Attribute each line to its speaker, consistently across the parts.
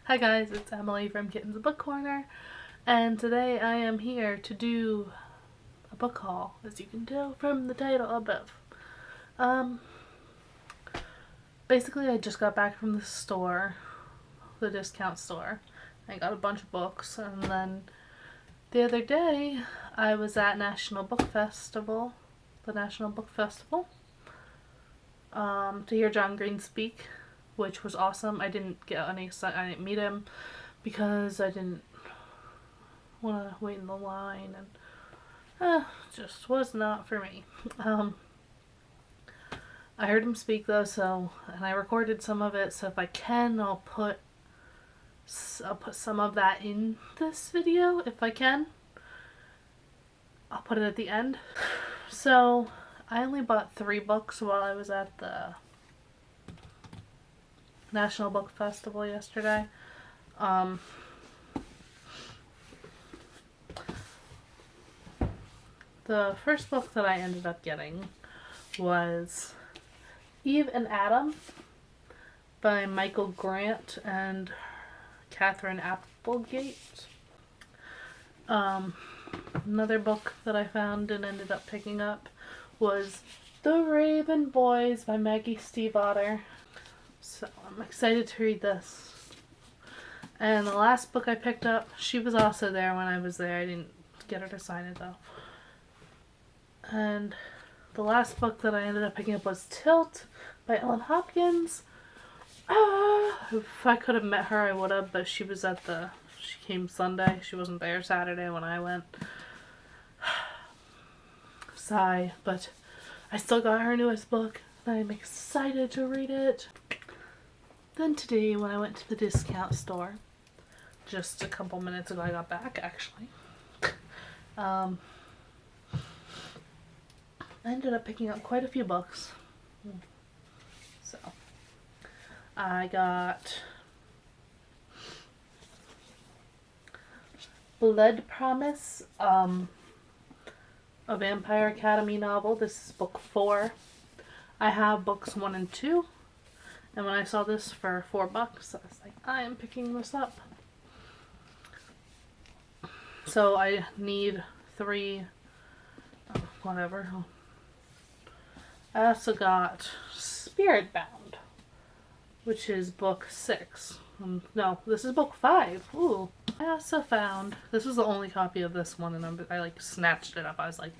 Speaker 1: Hi guys, it's Emily from Kittens Book Corner, and today I am here to do a book haul, as you can tell from the title above. Basically I just got back from the store, the discount store. I got a bunch of books, and then the other day I was at the National Book Festival, to hear John Green speak, which was awesome. I didn't meet him because I didn't want to wait in the line, and just was not for me. I heard him speak though, and I recorded some of it, so if I can, I'll put some of that in this video if I can. I'll put it at the end. So I only bought 3 books while I was at the National Book Festival yesterday. The first book that I ended up getting was Eve and Adam by Michael Grant and Catherine Applegate. Another book that I found and ended up picking up was The Raven Boys by Maggie Stiefvater. So I'm excited to read this. And the last book I picked up, she was also there when I was there. I didn't get her to sign it though. And the last book that I ended up picking up was Tilt by Ellen Hopkins. If I could have met her, I would have, but she came Sunday. She wasn't there Saturday when I went. Sigh, but I still got her newest book, and I'm excited to read it. Then today, when I went to the discount store, just a couple minutes ago I got back, actually, I ended up picking up quite a few books. So, I got Blood Promise, a Vampire Academy novel. This is book 4. I have books 1 and 2, and when I saw this for $4, I was like, I am picking this up. So I need 3, whatever. I also got Spiritbound, which is book 6. No, this is book 5. Ooh. I also found, this was the only copy of this one, and I like snatched it up. I was like,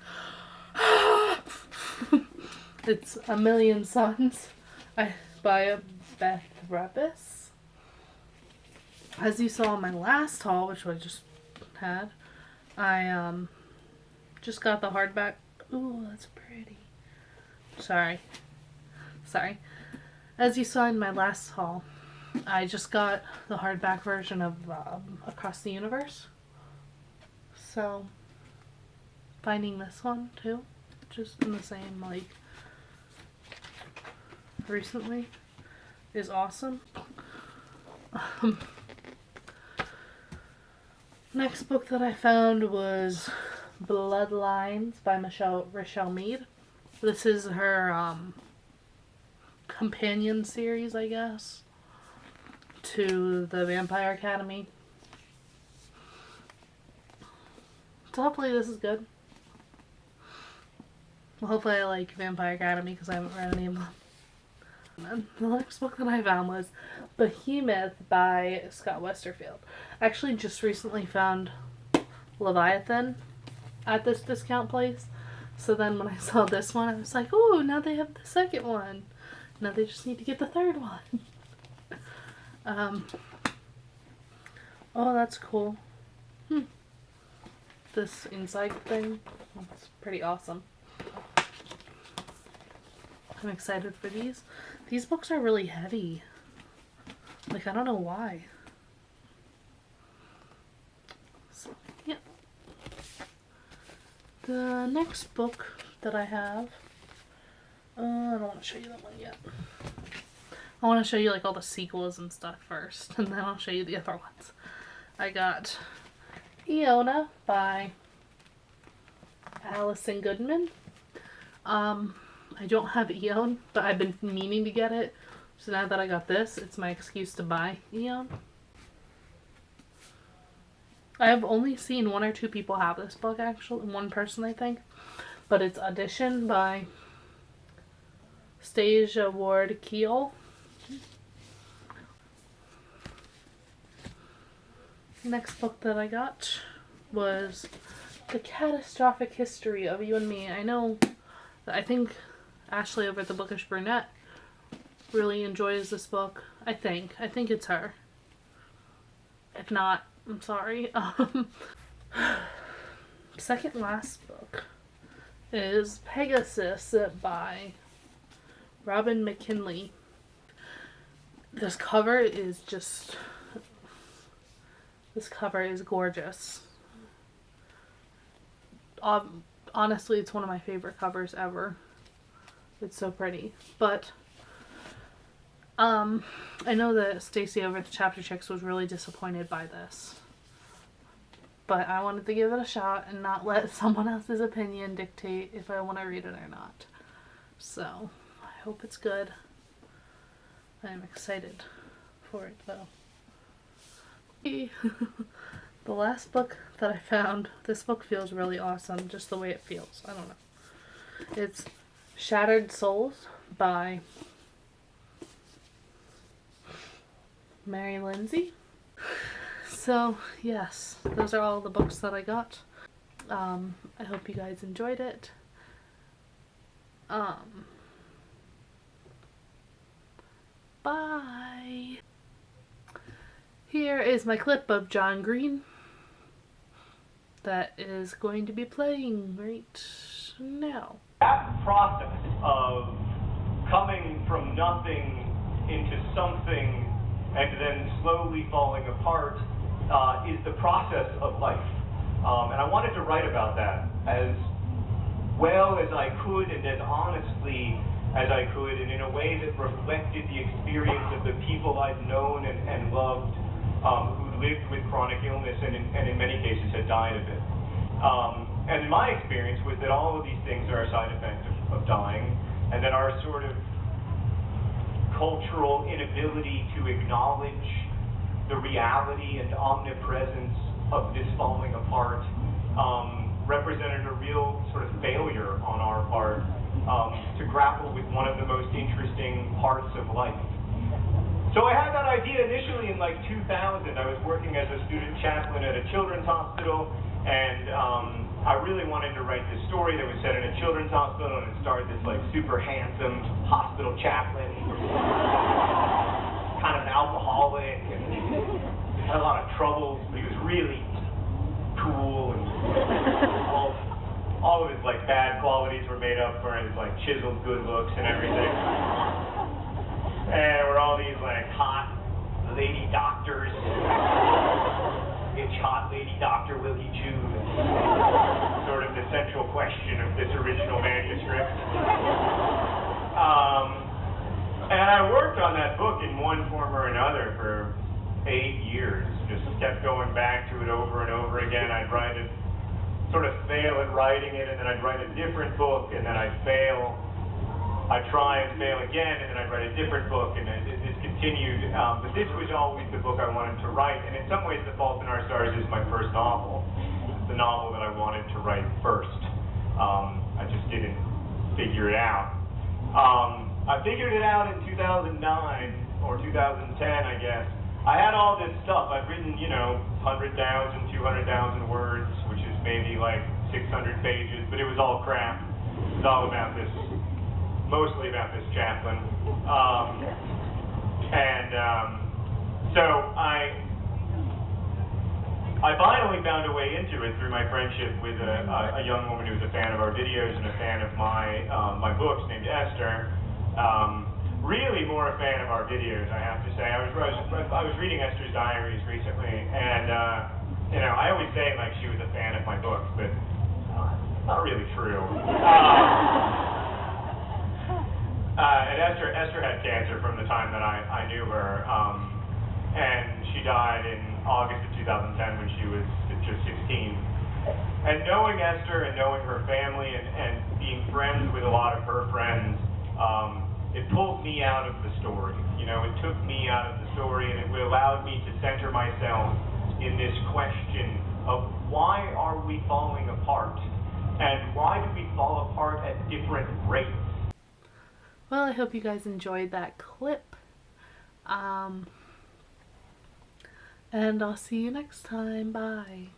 Speaker 1: it's A Million Suns by Beth Revis. As you saw in my last haul, which I just had, I just got the hardback. Ooh, that's pretty. Sorry. As you saw in my last haul, I just got the hardback version of Across the Universe. So, finding this one too, just in the same, recently, is awesome. Next book that I found was Bloodlines by Richelle Mead. This is her companion series, I guess, to the Vampire Academy. So hopefully this is good. Well, hopefully I like Vampire Academy because I haven't read any of them. And the next book that I found was Behemoth by Scott Westerfeld. I actually just recently found Leviathan at this discount place. So then when I saw this one, I was like, oh, now they have the second one. Now they just need to get the third one. Oh, that's cool. This inside thing, that's pretty awesome. I'm excited for these. These books are really heavy. I don't know why. So, yeah. The next book that I have, I don't want to show you that one yet. I want to show you all the sequels and stuff first, and then I'll show you the other ones. I got Iona by Alison Goodman. I don't have Eon, but I've been meaning to get it. So now that I got this, it's my excuse to buy Eon. I have only seen one or two people have this book, actually. One person, I think. But it's Audition by Stasia Ward Keel. Next book that I got was The Catastrophic History of You and Me. I think Ashley over at the Bookish Brunette really enjoys this book. I think it's her. If not, I'm sorry. Second last book is Pegasus by Robin McKinley. This cover is gorgeous. Honestly, it's one of my favorite covers ever. It's so pretty. But I know that Stacy over at the Chapter Chicks was really disappointed by this. But I wanted to give it a shot and not let someone else's opinion dictate if I want to read it or not. So, I hope it's good. I'm excited for it, though. The last book that I found, this book feels really awesome, just the way it feels. I don't know. It's Shattered Souls by Mary Lindsay. So, yes, those are all the books that I got. I hope you guys enjoyed it. Bye! Here is my clip of John Green that is going to be playing right now.
Speaker 2: That process of coming from nothing into something and then slowly falling apart is the process of life. And I wanted to write about that as well as I could and as honestly as I could, and in a way that reflected the experience of the people I've known and loved who lived with chronic illness and in many cases had died of it. And my experience was that all of these things are a side effect of dying, and that our sort of cultural inability to acknowledge the reality and omnipresence of this falling apart represented a real sort of failure on our part to grapple with one of the most interesting parts of life. So I had that idea initially in like 2000. I was working as a student chaplain at a children's hospital, and I really wanted to write this story that was set in a children's hospital, and it starred this like super handsome hospital chaplain, kind of an alcoholic, and had a lot of troubles, but he was really cool, and all of his like bad qualities were made up for his like chiseled good looks and everything. And we're all these like hot lady doctors. It's hot lady doctor, will he choose? Sort of the central question of this original manuscript. And I worked on that book in one form or another for 8 years. Just kept going back to it over and over again. I'd write it, sort of fail at writing it, and then I'd write a different book, and then I'd fail. I'd try and fail again, and then I'd write a different book, and it continued. But this was always the book I wanted to write, and in some ways The Fault in Our Stars is my first novel. It's the novel that I wanted to write first. I just didn't figure it out. I figured it out in 2009, or 2010, I guess. I had all this stuff. I've written, 100,000, 200,000 words, which is maybe like 600 pages, but it was all crap. It was all about this, mostly about this chaplain. So I finally found a way into it through my friendship with a young woman who was a fan of our videos and a fan of my books, named Esther. Really more a fan of our videos, I have to say. I was reading Esther's diaries recently, and I always say like she was a fan of my books, but it's not really true. And Esther had cancer from the time that I knew her, and she died in August of 2010 when she was just 16. And knowing Esther and knowing her family and being friends with a lot of her friends, it pulled me out of the story. It took me out of the story, and it allowed me to center myself in this question of why are we falling apart, and why do we fall apart at different rates?
Speaker 1: Well, I hope you guys enjoyed that clip. And I'll see you next time. Bye.